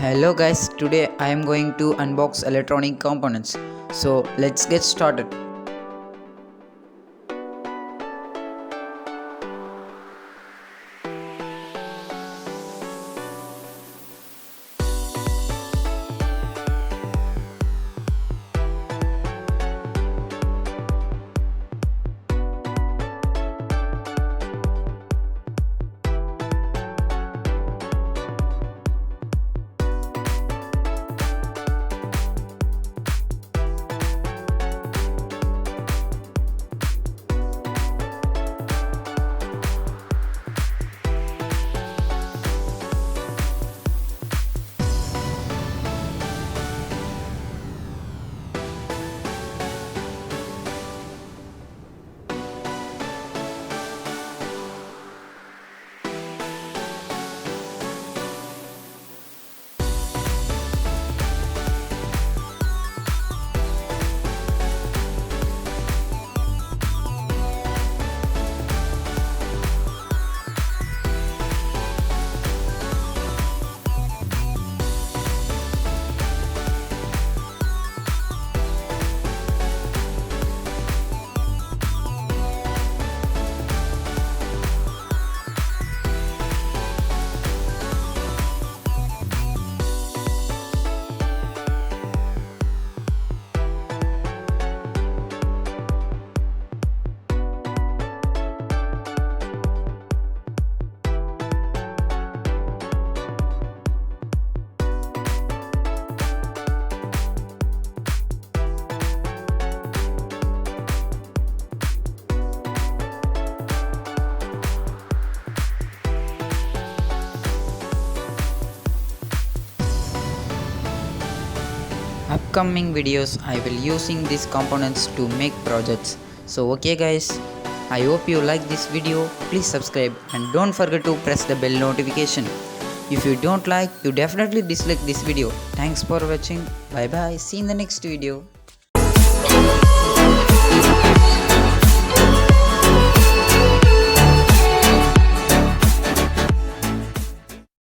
Hello guys, today I am going to unbox electronic components. So let's get started. Upcoming videos I will using these components to make projects. So okay guys, I hope you like this video. Please subscribe and don't forget to press the bell notification. If you don't like, you definitely dislike this video. Thanks for watching. Bye bye. See you in the next video.